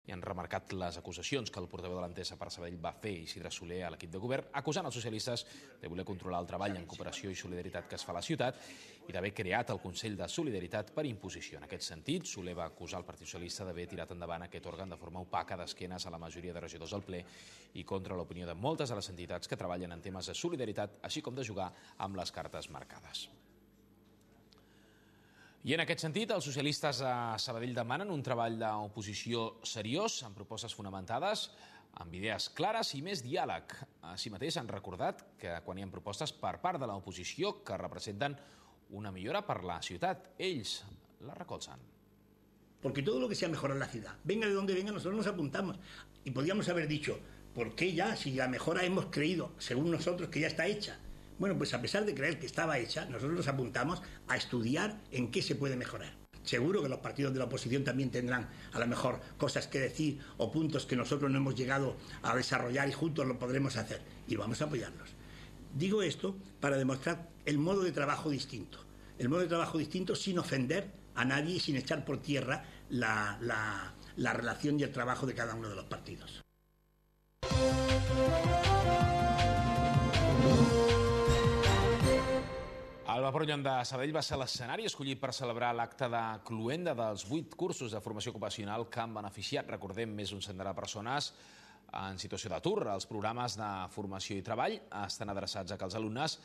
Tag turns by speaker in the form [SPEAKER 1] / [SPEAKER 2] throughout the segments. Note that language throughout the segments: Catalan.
[SPEAKER 1] i han remarcat les acusacions que el portaveu de l'Entesa per Sabadell va fer Isidre Soler a l'equip de govern, acusant els socialistes de voler controlar el treball en cooperació i solidaritat que es fa a la ciutat i d'haver creat el Consell de Solidaritat per imposició. En aquest sentit, Soler va acusar el Partit Socialista d'haver tirat endavant aquest òrgan de forma opaca d'esquenes a la majoria de regidors del ple i contra l'opinió de moltes de les entitats que treballen en temes de solidaritat, així com de jugar amb les cartes marcades. I en aquest sentit, els socialistes a Sabadell demanen un treball d'oposició seriós, amb propostes fonamentades, amb idees clares i més diàleg. Així mateix han recordat que quan hi ha propostes per part de l'oposició que representen una millora per la ciutat, ells la recolzen.
[SPEAKER 2] Porque todo lo que sea mejorar la ciudad, venga de donde venga, nosotros nos apuntamos. Y podríamos haber dicho, ¿por qué ya? Si la mejora hemos creído, según nosotros, que ya está hecha. Bueno, pues a pesar de creer que estaba hecha, nosotros nos apuntamos a estudiar en qué se puede mejorar. Seguro que los partidos de la oposición también tendrán a lo mejor cosas que decir o puntos que nosotros no hemos llegado a desarrollar y juntos lo podremos hacer. Y vamos a apoyarlos. Digo esto para demostrar el modo de trabajo distinto. El modo de trabajo distinto sin ofender a nadie y sin echar por tierra la relación y el trabajo de cada uno de los partidos.
[SPEAKER 1] El Vaporollan de Sabadell va ser l'escenari escollit per celebrar l'acte de cloenda dels 8 cursos de formació ocupacional que han beneficiat, recordem, més d'un centenar de persones en situació d'atur. Els programes de formació i treball estan adreçats a que els alumnes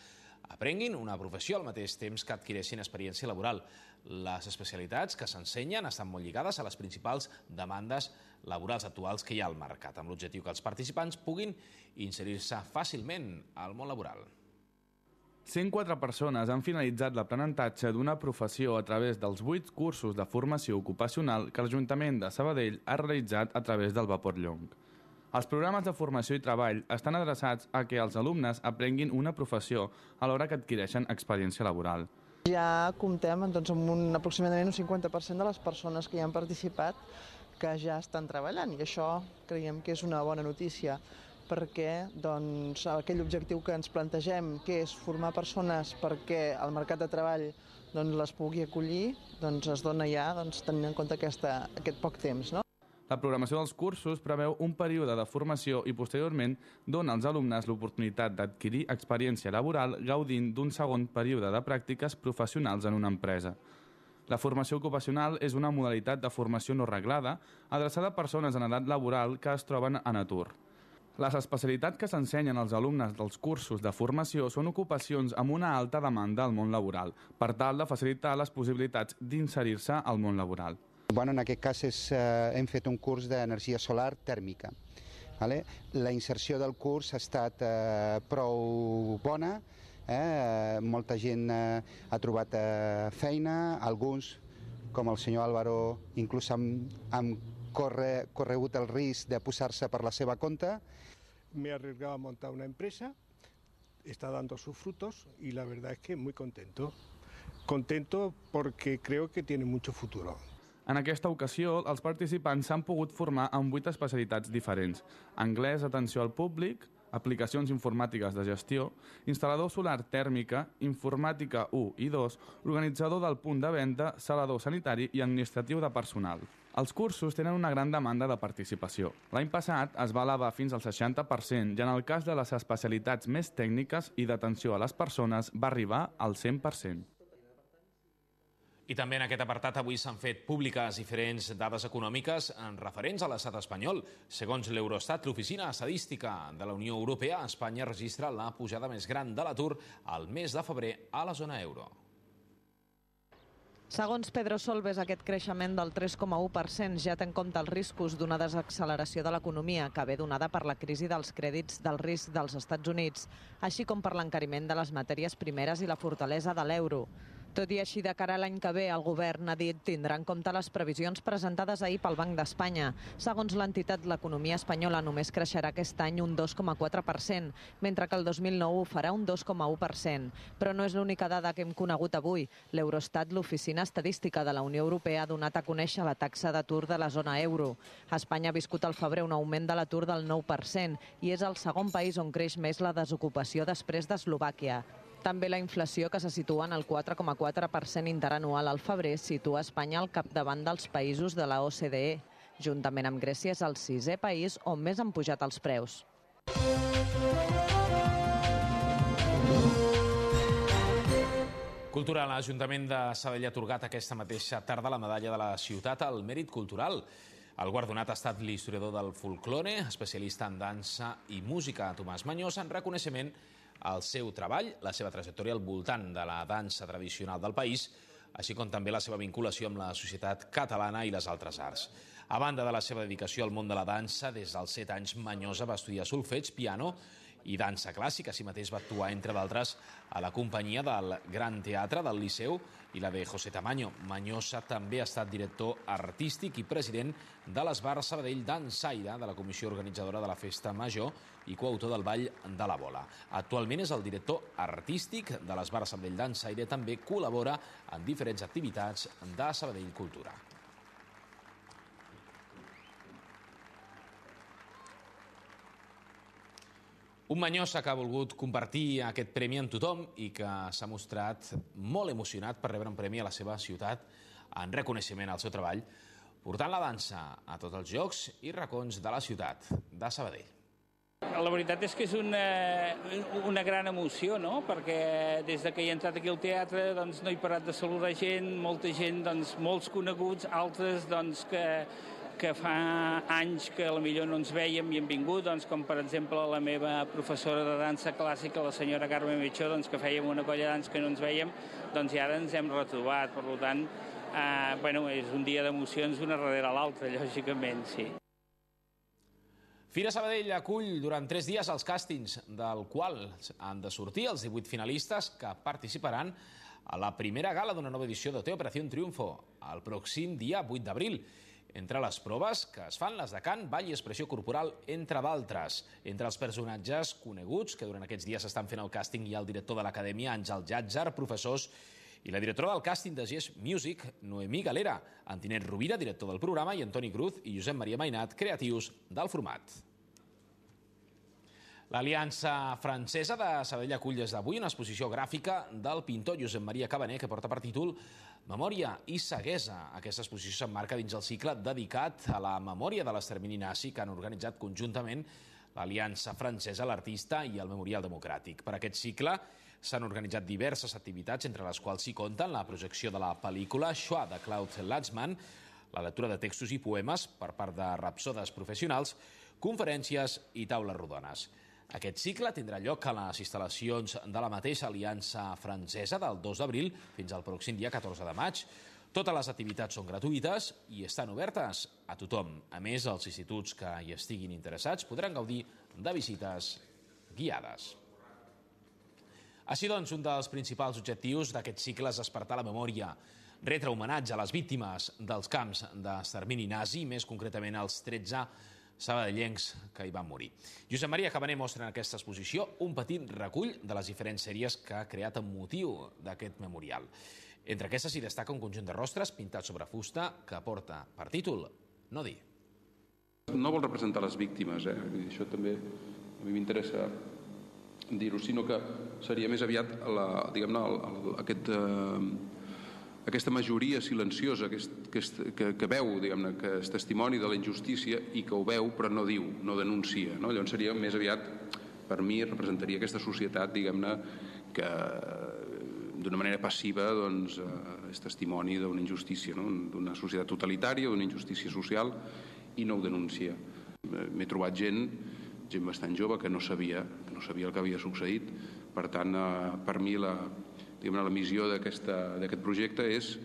[SPEAKER 1] aprenguin una professió al mateix temps que adquireixin experiència laboral. Les especialitats que s'ensenyen estan molt lligades a les principals demandes laborals actuals que hi ha al mercat, amb l'objectiu que els participants puguin inserir-se fàcilment al món laboral.
[SPEAKER 3] 104 persones han finalitzat l'aprenentatge d'una professió a través dels 8 cursos de formació ocupacional que l'Ajuntament de Sabadell ha realitzat a través del Vaporollan. Els programes de formació i treball estan adreçats a que els alumnes aprenguin una professió alhora que adquireixen experiència laboral.
[SPEAKER 4] Ja comptem amb aproximadament un 50% de les persones que hi han participat que ja estan treballant i això creiem que és una bona notícia, perquè aquell objectiu que ens plantegem, que és formar persones perquè el mercat de treball les pugui acollir, es dona ja tenint en compte aquest poc temps.
[SPEAKER 3] La programació dels cursos preveu un període de formació i posteriorment dona als alumnes l'oportunitat d'adquirir experiència laboral gaudint d'un segon període de pràctiques professionals en una empresa. La formació ocupacional és una modalitat de formació no reglada adreçada a persones en edat laboral que es troben en atur. Les especialitats que s'ensenyen als alumnes dels cursos de formació són ocupacions amb una alta demanda al món laboral, per tal de facilitar les possibilitats d'inserir-se al món laboral.
[SPEAKER 5] En aquest cas hem fet un curs d'energia solar tèrmica. La inserció del curs ha estat prou bona, molta gent ha trobat feina, alguns, com el senyor Álvaro, inclús han corregut el risc de posar-se per la seva compte.
[SPEAKER 6] Me he arriesgado a montar una empresa, está dando sus frutos y la verdad es que muy contento. Contento porque creo que tiene mucho futuro.
[SPEAKER 3] En aquesta ocasió, els participants s'han pogut formar amb 8 especialitats diferents: anglès, atenció al públic, aplicacions informàtiques de gestió, instal·lador solar tèrmica, informàtica 1 i 2, organitzador del punt de venda, salador sanitari i administratiu de personal. Els cursos tenen una gran demanda de participació. L'any passat es va elevar fins al 60% i en el cas de les especialitats més tècniques i d'atenció a les persones va arribar al 100%.
[SPEAKER 1] I també en aquest apartat avui s'han fet públiques diferents dades econòmiques referents a l'estat espanyol. Segons l'Eurostat, l'Oficina Estadística de la Unió Europea, Espanya registra la pujada més gran de l'atur al mes de febrer a la zona euro.
[SPEAKER 7] Segons Pedro Solbes, aquest creixement del 3,1% ja té en compte els riscos d'una desacceleració de l'economia que ve donada per la crisi dels crèdits del risc dels Estats Units, així com per l'encariment de les matèries primeres i la fortalesa de l'euro. Tot i així, de cara a l'any que ve, el govern ha dit tindrà en compte les previsions presentades ahir pel Banc d'Espanya. Segons l'entitat, l'economia espanyola només creixerà aquest any un 2,4%, mentre que el 2009 ho farà un 2,1%. Però no és l'única dada que hem conegut avui. L'Eurostat, l'Oficina Estadística de la Unió Europea, ha donat a conèixer la taxa d'atur de la zona euro. Espanya ha viscut al febrer un augment de l'atur del 9% i és el segon país on creix més la desocupació després d'Eslovàquia. També la inflació, que se situa en el 4,4% interanual al febrer, situa Espanya al capdavant dels països de la OCDE. Juntament amb Grècia és el 6è país on més han pujat els preus.
[SPEAKER 1] Cultura. L'Ajuntament de Sabadell ha atorgat aquesta mateixa tarda la medalla de la ciutat al mèrit cultural. El guardonat ha estat l'historiador del folklore, especialista en dansa i música, Tomàs Mañós, en reconeixement al seu treball, la seva trajectòria al voltant de la dansa tradicional del país, així com també la seva vinculació amb la societat catalana i les altres arts. A banda de la seva dedicació al món de la dansa, des dels 7 anys Mañosa va estudiar solfeig, piano i dansa clàssica. Així mateix va actuar, entre d'altres, a la companyia del Gran Teatre del Liceu i la de José Tamaño. Mañosa també ha estat director artístic i president de l'Esbar Sabadell Dansaire, de la comissió organitzadora de la Festa Major i coautor del Ball de la Bola. Actualment és el director artístic de l'Esbar Sabadell Dansaire. També col·labora en diferents activitats de Sabadell Cultura. Un Mañosa que ha volgut compartir aquest premi amb tothom i que s'ha mostrat molt emocionat per rebre un premi a la seva ciutat en reconeixement al seu treball, portant la dansa a tots els llocs i racons de la ciutat de Sabadell.
[SPEAKER 8] La veritat és que és una gran emoció, no? Perquè des que he entrat aquí al teatre doncs, no he parat de saludar gent, molta gent, doncs, molts coneguts, altres doncs, que fa anys que potser no ens vèiem i hem vingut, doncs, com per exemple la meva professora de dansa clàssica, la senyora Carme Mitjó, doncs, que fèiem una colla d'anys que no ens vèiem, doncs, i ara ens hem retrobat. Per tant, és un dia d'emocions una darrere l'altra, lògicament, sí.
[SPEAKER 1] Fira Sabadell acull durant 3 dies els càstings, del qual han de sortir els 18 finalistes que participaran a la primera gala d'una nova edició d'OT Operación Triunfo, el pròxim dia 8 d'abril. Entre les proves que es fan les de cant, ball i expressió corporal, entre d'altres. Entre els personatges coneguts que durant aquests dies estan fent el càsting hi ha el director de l'Acadèmia, Àngel Llàtzer, professors, i la directora del càsting de Gest Music, Noemí Galera, Antonet Rovira, director del programa, i Antoni Cruz i Josep Maria Mainat, creatius del format. L'Aliança Francesa de Sabadell acull des d'avui una exposició gràfica del pintor Josep Maria Cabaner que porta per títol Memòria i ceguesa. Aquesta exposició s'emmarca dins el cicle dedicat a la memòria de l'extermini nazi que han organitzat conjuntament l'Aliança Francesa, l'Artista i el Memorial Democràtic. Per aquest cicle s'han organitzat diverses activitats, entre les quals s'hi compten la projecció de la pel·lícula Shoah de Claude Lanzmann, la lectura de textos i poemes per part de rapsodes professionals, conferències i taules rodones. Aquest cicle tindrà lloc a les instal·lacions de la mateixa Aliança Francesa del 2 d'abril fins al pròxim dia 14 de maig. Totes les activitats són gratuïtes i estan obertes a tothom. A més, els instituts que hi estiguin interessats podran gaudir de visites guiades. Així doncs, un dels principals objectius d'aquest cicle és despertar la memòria, retre homenatge a les víctimes dels camps d'extermini nazi, més concretament als 13 sabadellencs que hi van morir. Josep Maria Cabaner mostra en aquesta exposició un petit recull de les diferents sèries que ha creat amb motiu d'aquest memorial. Entre aquestes s'hi destaca un conjunt de rostres pintats sobre fusta que porta per títol No dir.
[SPEAKER 9] No vol representar les víctimes, això també a mi m'interessa dir-ho, sinó que seria més aviat aquesta majoria silenciosa que veu, que és testimoni de la injustícia i que ho veu però no diu, no denuncia. Llavors seria més aviat, per mi, representaria aquesta societat, que d'una manera passiva és testimoni d'una injustícia, d'una societat totalitària, d'una injustícia social, i no ho denuncia. M'he trobat gent bastant jove que no sabia el que havia succeït. Per tant, per mi la missió d'aquest projecte és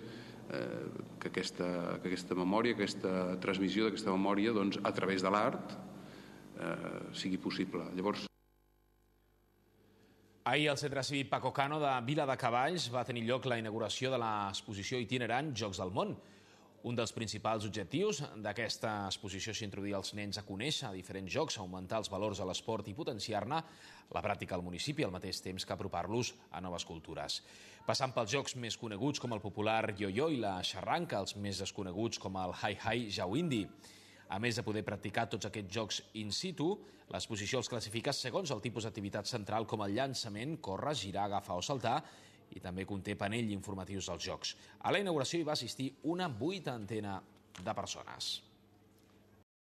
[SPEAKER 9] que aquesta memòria, aquesta transmissió d'aquesta memòria a través de l'art sigui possible. Llavors,
[SPEAKER 1] ahir al Centre Cívic Paco Cano de Vila de Cavalls va tenir lloc la inauguració de l'exposició itinerant Jocs del Món. Un dels principals objectius d'aquesta exposició és introduir els nens a conèixer diferents jocs, augmentar els valors de l'esport i potenciar-ne la pràctica al municipi, al mateix temps que apropar-los a noves cultures. Passant pels jocs més coneguts com el popular yo-yo i la xarranca, els més desconeguts com el hi-hi jauindi. A més de poder practicar tots aquests jocs in situ, l'exposició els classifica segons el tipus d'activitat central com el llançament, córrer, girar, agafar o saltar, i també conté panell informatius dels jocs. A la inauguració hi va assistir una 80ena de persones.